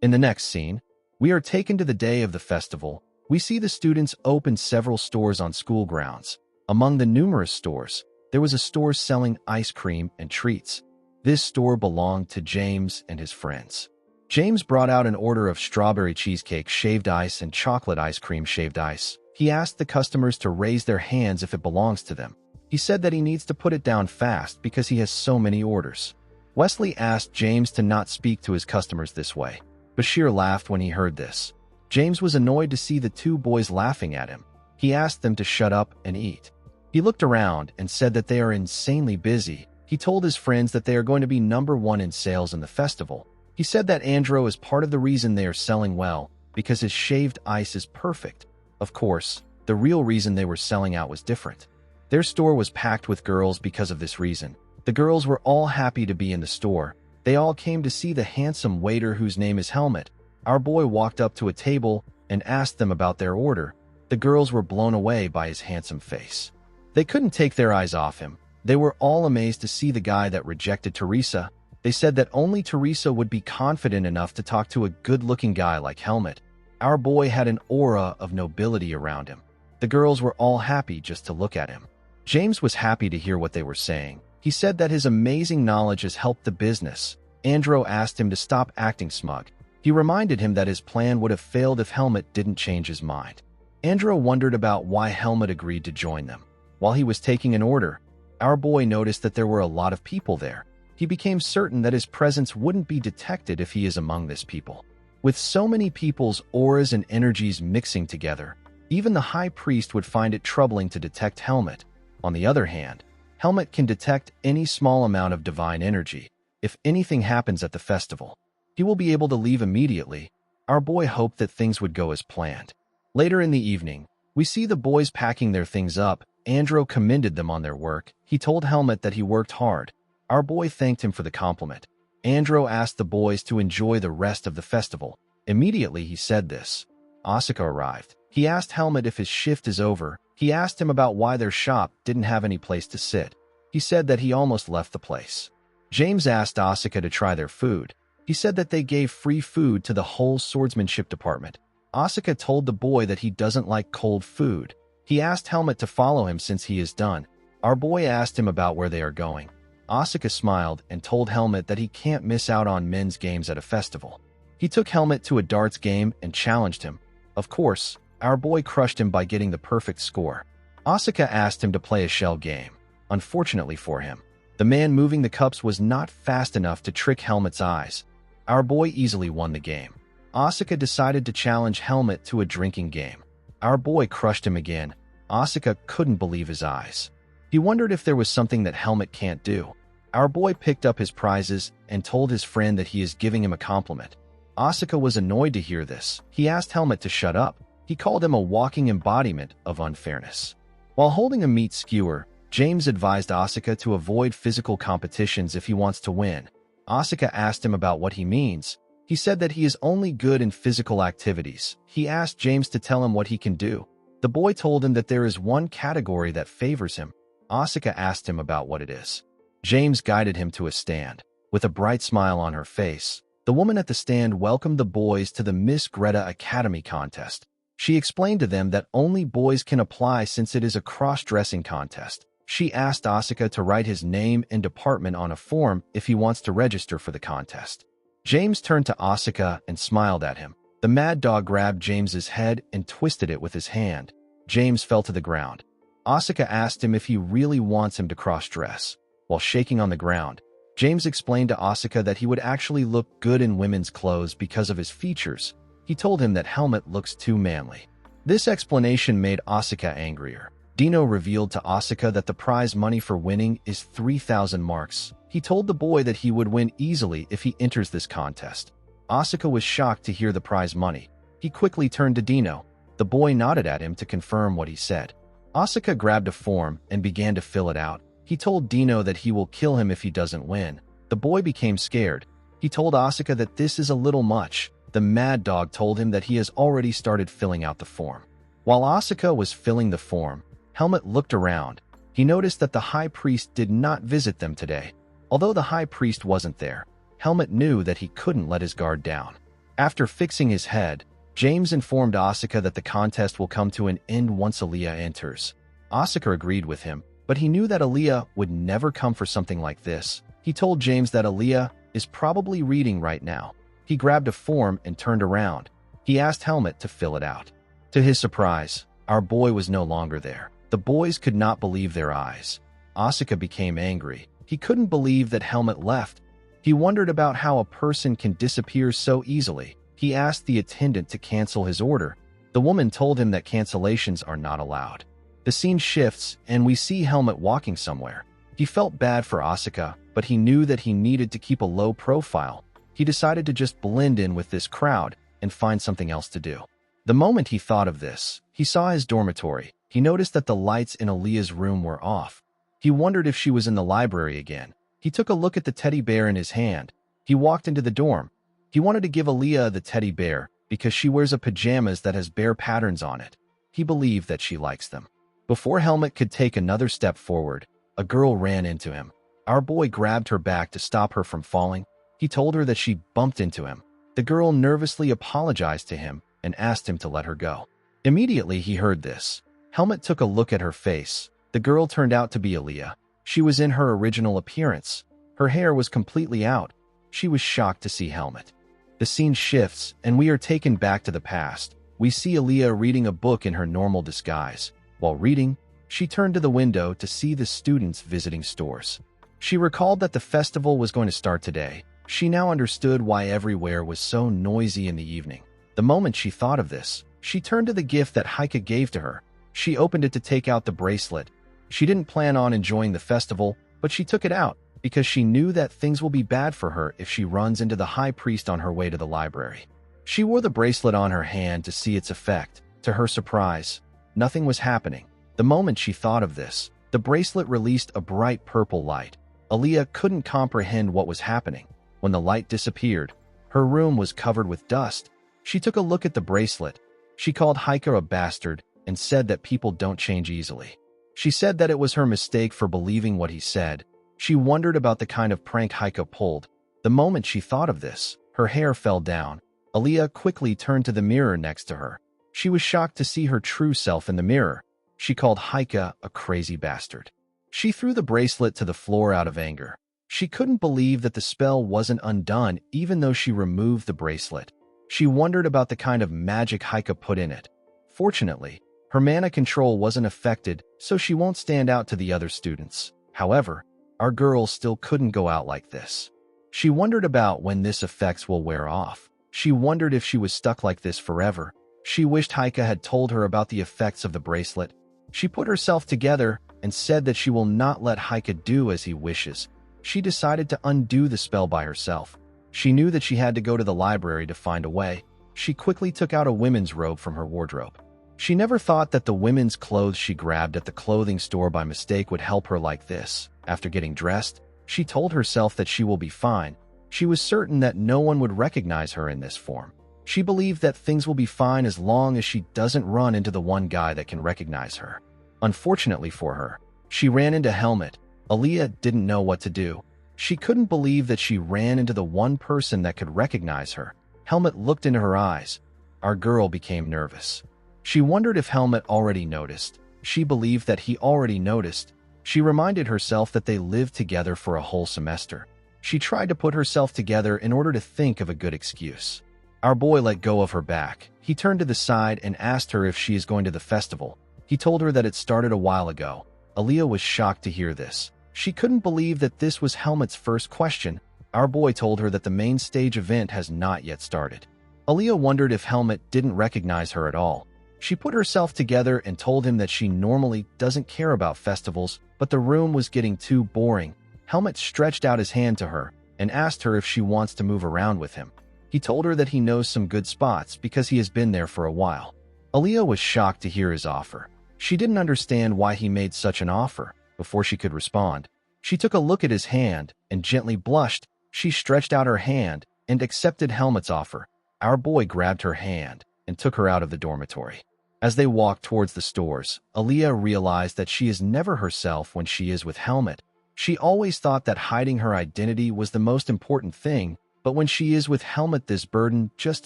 In the next scene, we are taken to the day of the festival. We see the students open several stores on school grounds. Among the numerous stores, there was a store selling ice cream and treats. This store belonged to James and his friends. James brought out an order of strawberry cheesecake shaved ice and chocolate ice cream shaved ice. He asked the customers to raise their hands if it belongs to them. He said that he needs to put it down fast because he has so many orders. Wesley asked James to not speak to his customers this way. Bashir laughed when he heard this. James was annoyed to see the two boys laughing at him. He asked them to shut up and eat. He looked around and said that they are insanely busy. He told his friends that they are going to be #1 in sales in the festival. He said that Andrew is part of the reason they are selling well, because his shaved ice is perfect. Of course, the real reason they were selling out was different. Their store was packed with girls because of this reason. The girls were all happy to be in the store. They all came to see the handsome waiter whose name is Helmut. Our boy walked up to a table and asked them about their order. The girls were blown away by his handsome face. They couldn't take their eyes off him. They were all amazed to see the guy that rejected Teresa. They said that only Teresa would be confident enough to talk to a good-looking guy like Helmut. Our boy had an aura of nobility around him. The girls were all happy just to look at him. James was happy to hear what they were saying. He said that his amazing knowledge has helped the business. Andrew asked him to stop acting smug. He reminded him that his plan would have failed if Helmut didn't change his mind. Andrew wondered about why Helmut agreed to join them. While he was taking an order, our boy noticed that there were a lot of people there. He became certain that his presence wouldn't be detected if he is among this people. With so many people's auras and energies mixing together, even the high priest would find it troubling to detect Helmut. On the other hand, Helmut can detect any small amount of divine energy. If anything happens at the festival, he will be able to leave immediately. Our boy hoped that things would go as planned. Later in the evening, we see the boys packing their things up. Andrew commended them on their work. He told Helmut that he worked hard. Our boy thanked him for the compliment. Andrew asked the boys to enjoy the rest of the festival. Immediately he said this. Asuka arrived. He asked Helmut if his shift is over. He asked him about why their shop didn't have any place to sit. He said that he almost left the place. James asked Asuka to try their food. He said that they gave free food to the whole swordsmanship department. Asuka told the boy that he doesn't like cold food. He asked Helmut to follow him since he is done. Our boy asked him about where they are going. Asuka smiled and told Helmut that he can't miss out on men's games at a festival. He took Helmut to a darts game and challenged him. Of course, our boy crushed him by getting the perfect score. Asuka asked him to play a shell game. Unfortunately for him, the man moving the cups was not fast enough to trick Helmut's eyes. Our boy easily won the game. Asuka decided to challenge Helmut to a drinking game. Our boy crushed him again. Asuka couldn't believe his eyes. He wondered if there was something that Helmut can't do. Our boy picked up his prizes and told his friend that he is giving him a compliment. Asuka was annoyed to hear this. He asked Helmut to shut up. He called him a walking embodiment of unfairness. While holding a meat skewer, James advised Asuka to avoid physical competitions if he wants to win. Asuka asked him about what he means. He said that he is only good in physical activities. He asked James to tell him what he can do. The boy told him that there is one category that favors him. Asuka asked him about what it is. James guided him to a stand. With a bright smile on her face, the woman at the stand welcomed the boys to the Miss Greta Academy contest. She explained to them that only boys can apply since it is a cross-dressing contest. She asked Asuka to write his name and department on a form if he wants to register for the contest. James turned to Asuka and smiled at him. The mad dog grabbed James's head and twisted it with his hand. James fell to the ground. Asuka asked him if he really wants him to cross-dress. While shaking on the ground, James explained to Asuka that he would actually look good in women's clothes because of his features. He told him that Helmut looks too manly. This explanation made Asuka angrier. Dino revealed to Asuka that the prize money for winning is 3,000 marks. He told the boy that he would win easily if he enters this contest. Asuka was shocked to hear the prize money. He quickly turned to Dino. The boy nodded at him to confirm what he said. Asuka grabbed a form and began to fill it out. He told Dino that he will kill him if he doesn't win. The boy became scared. He told Asuka that this is a little much. The mad dog told him that he has already started filling out the form. While Asuka was filling the form, Helmut looked around. He noticed that the high priest did not visit them today. Although the high priest wasn't there, Helmut knew that he couldn't let his guard down. After fixing his head, James informed Asuka that the contest will come to an end once Aaliyah enters. Asuka agreed with him, but he knew that Aaliyah would never come for something like this. He told James that Aaliyah is probably reading right now. He grabbed a form and turned around. He asked Helmut to fill it out. To his surprise, our boy was no longer there. The boys could not believe their eyes. Asuka became angry. He couldn't believe that Helmut left. He wondered about how a person can disappear so easily. He asked the attendant to cancel his order. The woman told him that cancellations are not allowed. The scene shifts, and we see Helmut walking somewhere. He felt bad for Asuka, but he knew that he needed to keep a low profile. He decided to just blend in with this crowd and find something else to do. The moment he thought of this, he saw his dormitory. He noticed that the lights in Aaliyah's room were off. He wondered if she was in the library again. He took a look at the teddy bear in his hand. He walked into the dorm. He wanted to give Aaliyah the teddy bear because she wears a pajamas that has bear patterns on it. He believed that she likes them. Before Helmut could take another step forward, a girl ran into him. Our boy grabbed her back to stop her from falling. He told her that she bumped into him. The girl nervously apologized to him and asked him to let her go. Immediately he heard this. Helmut took a look at her face. The girl turned out to be Aaliyah. She was in her original appearance. Her hair was completely out. She was shocked to see Helmut. The scene shifts, and we are taken back to the past. We see Aaliyah reading a book in her normal disguise. While reading, she turned to the window to see the students visiting stores. She recalled that the festival was going to start today. She now understood why everywhere was so noisy in the evening. The moment she thought of this, she turned to the gift that Heike gave to her. She opened it to take out the bracelet. She didn't plan on enjoying the festival, but she took it out because she knew that things will be bad for her if she runs into the high priest on her way to the library. She wore the bracelet on her hand to see its effect. To her surprise, nothing was happening. The moment she thought of this, the bracelet released a bright purple light. Aaliyah couldn't comprehend what was happening. When the light disappeared, her room was covered with dust. She took a look at the bracelet. She called Heike a bastard and said that people don't change easily. She said that it was her mistake for believing what he said. She wondered about the kind of prank Heike pulled. The moment she thought of this, her hair fell down. Aaliyah quickly turned to the mirror next to her. She was shocked to see her true self in the mirror. She called Heike a crazy bastard. She threw the bracelet to the floor out of anger. She couldn't believe that the spell wasn't undone even though she removed the bracelet. She wondered about the kind of magic Heike put in it. Fortunately, her mana control wasn't affected, so she won't stand out to the other students. However, our girl still couldn't go out like this. She wondered about when this effects will wear off. She wondered if she was stuck like this forever. She wished Heike had told her about the effects of the bracelet. She put herself together and said that she will not let Heike do as he wishes. She decided to undo the spell by herself. She knew that she had to go to the library to find a way. She quickly took out a women's robe from her wardrobe. She never thought that the women's clothes she grabbed at the clothing store by mistake would help her like this. After getting dressed, she told herself that she will be fine. She was certain that no one would recognize her in this form. She believed that things will be fine as long as she doesn't run into the one guy that can recognize her. Unfortunately for her, she ran into Helmut. Aaliyah didn't know what to do. She couldn't believe that she ran into the one person that could recognize her. Helmut looked into her eyes. Our girl became nervous. She wondered if Helmut already noticed. She believed that he already noticed. She reminded herself that they lived together for a whole semester. She tried to put herself together in order to think of a good excuse. Our boy let go of her back. He turned to the side and asked her if she is going to the festival. He told her that it started a while ago. Aaliyah was shocked to hear this. She couldn't believe that this was Helmut's first question. Our boy told her that the main stage event has not yet started. Aaliyah wondered if Helmut didn't recognize her at all. She put herself together and told him that she normally doesn't care about festivals, but the room was getting too boring. Helmut stretched out his hand to her and asked her if she wants to move around with him. He told her that he knows some good spots because he has been there for a while. Aaliyah was shocked to hear his offer. She didn't understand why he made such an offer. Before she could respond, she took a look at his hand and gently blushed. She stretched out her hand and accepted Helmut's offer. Our boy grabbed her hand and took her out of the dormitory. As they walked towards the stores, Aaliyah realized that she is never herself when she is with Helmut. She always thought that hiding her identity was the most important thing, But when she is with Helmut, this burden just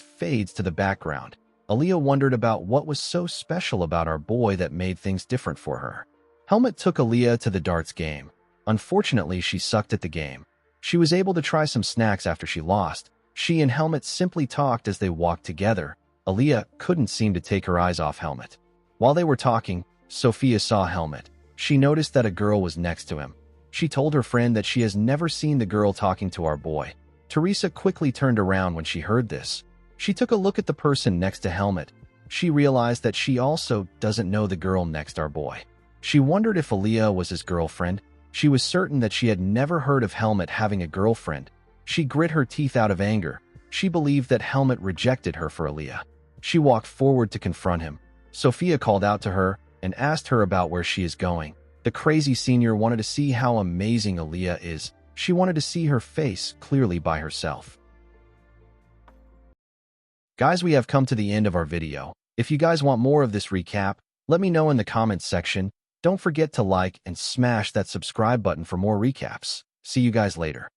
fades to the background. Aaliyah wondered about what was so special about our boy that made things different for her. Helmut took Aaliyah to the darts game. Unfortunately, she sucked at the game. She was able to try some snacks after she lost. She and Helmut simply talked as they walked together. Aaliyah couldn't seem to take her eyes off Helmut. While they were talking, Sophia saw Helmut. She noticed that a girl was next to him. She told her friend that she has never seen the girl talking to our boy. Teresa quickly turned around when she heard this. She took a look at the person next to Helmut. She realized that she also doesn't know the girl next to our boy. She wondered if Aaliyah was his girlfriend. She was certain that she had never heard of Helmut having a girlfriend. She grit her teeth out of anger. She believed that Helmut rejected her for Aaliyah. She walked forward to confront him. Sophia called out to her and asked her about where she is going. The crazy senior wanted to see how amazing Aaliyah is. She wanted to see her face clearly by herself. Guys, we have come to the end of our video. If you guys want more of this recap, let me know in the comments section. Don't forget to like and smash that subscribe button for more recaps. See you guys later.